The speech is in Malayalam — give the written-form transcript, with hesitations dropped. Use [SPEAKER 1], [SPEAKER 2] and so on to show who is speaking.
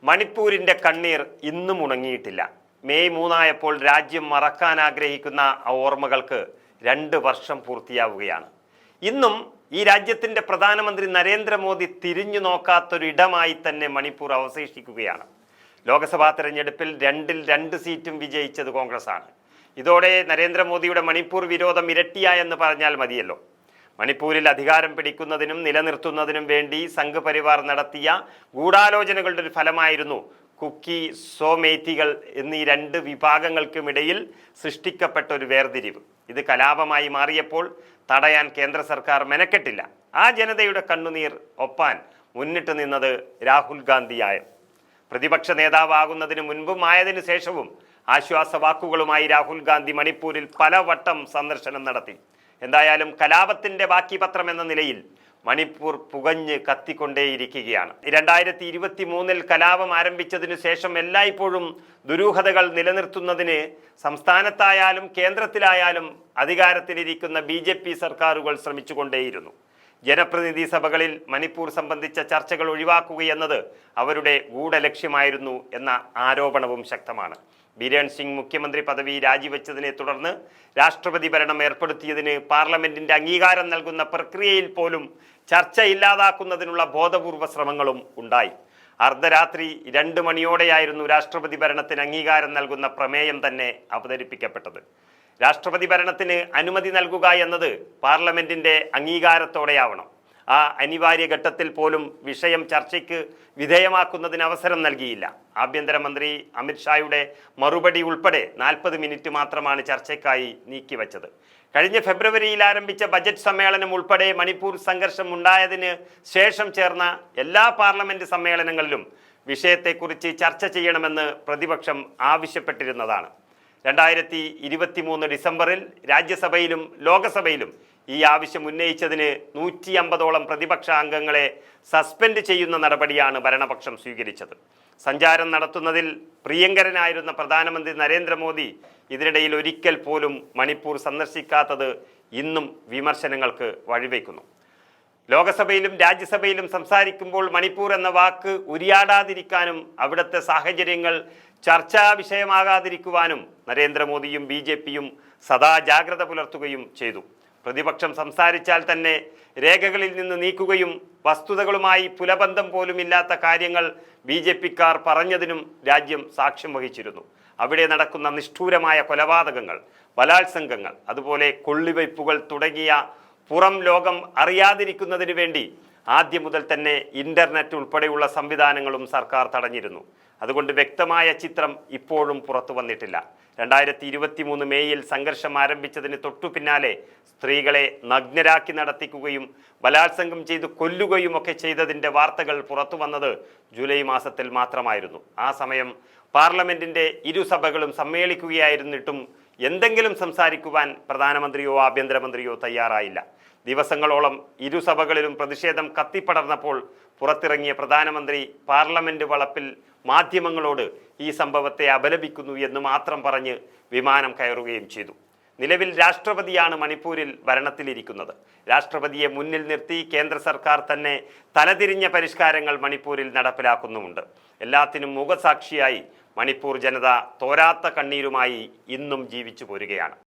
[SPEAKER 1] മണിപ്പൂരിൻ്റെ കണ്ണീർ ഇന്നും ഉണങ്ങിയിട്ടില്ല. മെയ് 3 രാജ്യം മറക്കാൻ ആഗ്രഹിക്കുന്ന ആ ഓർമ്മകൾക്ക് 2 വർഷം പൂർത്തിയാവുകയാണ്. ഇന്നും ഈ രാജ്യത്തിൻ്റെ പ്രധാനമന്ത്രി നരേന്ദ്രമോദി തിരിഞ്ഞു നോക്കാത്തൊരിടമായി തന്നെ മണിപ്പൂർ അവശേഷിക്കുകയാണ്. ലോക്സഭാ തെരഞ്ഞെടുപ്പിൽ 2-ൽ 2 സീറ്റും വിജയിച്ചത് കോൺഗ്രസ്സാണ്. ഇതോടെ നരേന്ദ്രമോദിയുടെ മണിപ്പൂർ വിരോധം ഇരട്ടിയായെന്ന് പറഞ്ഞാൽ മതിയല്ലോ. മണിപ്പൂരിൽ അധികാരം പിടിക്കുന്നതിനും നിലനിർത്തുന്നതിനും വേണ്ടി സംഘ് പരിവാർ നടത്തിയ ഗൂഢാലോചനകളുടെ ഒരു ഫലമായിരുന്നു കുക്കി സോമേത്തികൾ എന്നീ 2 വിഭാഗങ്ങൾക്കുമിടയിൽ സൃഷ്ടിക്കപ്പെട്ട ഒരു വേർതിരിവ്. ഇത് കലാപമായി മാറിയപ്പോൾ തടയാൻ കേന്ദ്ര സർക്കാർ മെനക്കെട്ടില്ല. ആ ജനതയുടെ കണ്ണുനീർ ഒപ്പാൻ മുന്നിട്ട് നിന്നത് രാഹുൽ ഗാന്ധിയായ പ്രതിപക്ഷ നേതാവാകുന്നതിന് മുൻപും ആയതിനു ശേഷവും ആശ്വാസവാക്കുകളുമായി രാഹുൽ ഗാന്ധി മണിപ്പൂരിൽ പലവട്ടം സന്ദർശനം നടത്തി. എന്തായാലും കലാപത്തിൻ്റെ ബാക്കി പത്രം എന്ന നിലയിൽ മണിപ്പൂർ പുകഞ്ഞ് കത്തിക്കൊണ്ടേയിരിക്കുകയാണ്. 2023 കലാപം ആരംഭിച്ചതിനു ശേഷം എല്ലായ്പ്പോഴും ദുരൂഹതകൾ നിലനിർത്തുന്നതിന് സംസ്ഥാനത്തായാലും കേന്ദ്രത്തിലായാലും അധികാരത്തിലിരിക്കുന്ന BJP സർക്കാരുകൾ ശ്രമിച്ചുകൊണ്ടേയിരുന്നു. ജനപ്രതിനിധി സഭകളിൽ മണിപ്പൂർ സംബന്ധിച്ച ചർച്ചകൾ ഒഴിവാക്കുകയെന്നത് അവരുടെ ഗൂഢലക്ഷ്യമായിരുന്നു എന്ന ആരോപണവും ശക്തമാണ്. ബിരേൻ സിംഗ് മുഖ്യമന്ത്രി പദവി രാജിവെച്ചതിനെ തുടർന്ന് രാഷ്ട്രപതി ഭരണം ഏർപ്പെടുത്തിയതിന് പാർലമെന്റിന്റെ അംഗീകാരം നൽകുന്ന പ്രക്രിയയിൽ പോലും ചർച്ച ഇല്ലാതാക്കുന്നതിനുള്ള ബോധപൂർവ ശ്രമങ്ങളും ഉണ്ടായി. അർദ്ധരാത്രി 2 മണിയോടെയായിരുന്നു രാഷ്ട്രപതി ഭരണത്തിന് അംഗീകാരം നൽകുന്ന പ്രമേയം തന്നെ അവതരിപ്പിക്കപ്പെട്ടത്. രാഷ്ട്രപതി ഭരണത്തിന് അനുമതി നൽകുക എന്നത് പാർലമെന്റിന്റെ അംഗീകാരത്തോടെയാവണം. ആ അനിവാര്യ ഘട്ടത്തിൽ പോലും വിഷയം ചർച്ചയ്ക്ക് വിധേയമാക്കുന്നതിന് അവസരം നൽകിയില്ല. ആഭ്യന്തരമന്ത്രി അമിത്ഷായുടെ മറുപടി ഉൾപ്പെടെ 40 മിനിറ്റ് മാത്രമാണ് ചർച്ചയ്ക്കായി നീക്കിവച്ചത്. കഴിഞ്ഞ ഫെബ്രുവരിയിൽ ആരംഭിച്ച ബജറ്റ് സമ്മേളനം ഉൾപ്പെടെ മണിപ്പൂർ സംഘർഷം ഉണ്ടായതിന് ശേഷം ചേർന്ന എല്ലാ പാർലമെന്റ് സമ്മേളനങ്ങളിലും വിഷയത്തെക്കുറിച്ച് ചർച്ച ചെയ്യണമെന്ന് പ്രതിപക്ഷം ആവശ്യപ്പെട്ടിരുന്നതാണ്. 2023 ഡിസംബറിൽ രാജ്യസഭയിലും ലോകസഭയിലും ഈ ആവശ്യം ഉന്നയിച്ചതിന് 150ഓളം പ്രതിപക്ഷ അംഗങ്ങളെ സസ്പെൻഡ് ചെയ്യുന്ന നടപടിയാണ് ഭരണപക്ഷം സ്വീകരിച്ചത്. സഞ്ചാരം നടത്തുന്നതിൽ പ്രിയങ്കരനായിരുന്ന പ്രധാനമന്ത്രി നരേന്ദ്രമോദി ഇതിനിടയിൽ ഒരിക്കൽ പോലും മണിപ്പൂർ സന്ദർശിക്കാത്തത് ഇന്നും വിമർശനങ്ങൾക്ക് വഴിവെക്കുന്നു. ലോകസഭയിലും രാജ്യസഭയിലും സംസാരിക്കുമ്പോൾ മണിപ്പൂർ എന്ന വാക്ക് ഉരിയാടാതിരിക്കാനും അവിടുത്തെ സാഹചര്യങ്ങൾ ചർച്ചാ വിഷയമാകാതിരിക്കുവാനും നരേന്ദ്രമോദിയും BJPയും സദാ ജാഗ്രത പുലർത്തുകയും ചെയ്തു. പ്രതിപക്ഷം സംസാരിച്ചാൽ തന്നെ രേഖകളിൽ നിന്ന് നീക്കുകയും വസ്തുതകളുമായി പുലബന്ധം പോലുമില്ലാത്ത കാര്യങ്ങൾ BJPക്കാർ പറഞ്ഞതിനും രാജ്യം സാക്ഷ്യം വഹിച്ചിരുന്നു. അവിടെ നടക്കുന്ന നിഷ്ഠൂരമായ കൊലപാതകങ്ങൾ, ബലാത്സംഗങ്ങൾ, അതുപോലെ കൊള്ളിവയ്പ്പുകൾ തുടങ്ങിയ പുറം ലോകം അറിയാതിരിക്കുന്നതിന് വേണ്ടി ആദ്യം മുതൽ തന്നെ ഇന്റർനെറ്റ് ഉൾപ്പെടെയുള്ള സംവിധാനങ്ങളും സർക്കാർ തടഞ്ഞിരുന്നു. അതുകൊണ്ട് വ്യക്തമായ ചിത്രം ഇപ്പോഴും പുറത്തു വന്നിട്ടില്ല. 2023 മേയിൽ സംഘർഷം ആരംഭിച്ചതിന് തൊട്ടു പിന്നാലെ സ്ത്രീകളെ നഗ്നരാക്കി നടത്തിക്കുകയും ബലാത്സംഗം ചെയ്ത് കൊല്ലുകയും ഒക്കെ ചെയ്തതിൻ്റെ വാർത്തകൾ പുറത്തു വന്നത് ജൂലൈ മാസത്തിൽ മാത്രമായിരുന്നു. ആ സമയം പാർലമെന്റിന്റെ ഇരുസഭകളും സമ്മേളിക്കുകയായിരുന്നിട്ടും എന്തെങ്കിലും സംസാരിക്കുവാൻ പ്രധാനമന്ത്രിയോ ആഭ്യന്തരമന്ത്രിയോ തയ്യാറായില്ല. ദിവസങ്ങളോളം ഇരുസഭകളിലും പ്രതിഷേധം കത്തിപ്പടർന്നപ്പോൾ പുറത്തിറങ്ങിയ പ്രധാനമന്ത്രി പാർലമെന്റ് വളപ്പിൽ മാധ്യമങ്ങളോട് ഈ സംഭവത്തെ അപലപിക്കുന്നു എന്ന് മാത്രം പറഞ്ഞ് വിമാനം കയറുകയും ചെയ്തു. നിലവിൽ രാഷ്ട്രപതിയാണ് മണിപ്പൂരിൽ ഭരണത്തിലിരിക്കുന്നത്. രാഷ്ട്രപതിയെ മുന്നിൽ നിർത്തി കേന്ദ്ര സർക്കാർ തന്നെ തലതിരിഞ്ഞ പരിഷ്കാരങ്ങൾ മണിപ്പൂരിൽ നടപ്പിലാക്കുന്നുമുണ്ട്. എല്ലാത്തിനും മുഖസാക്ഷിയായി മണിപ്പൂർ ജനത തോരാത്ത കണ്ണീരുമായി ഇന്നും ജീവിച്ചു പോരുകയാണ്.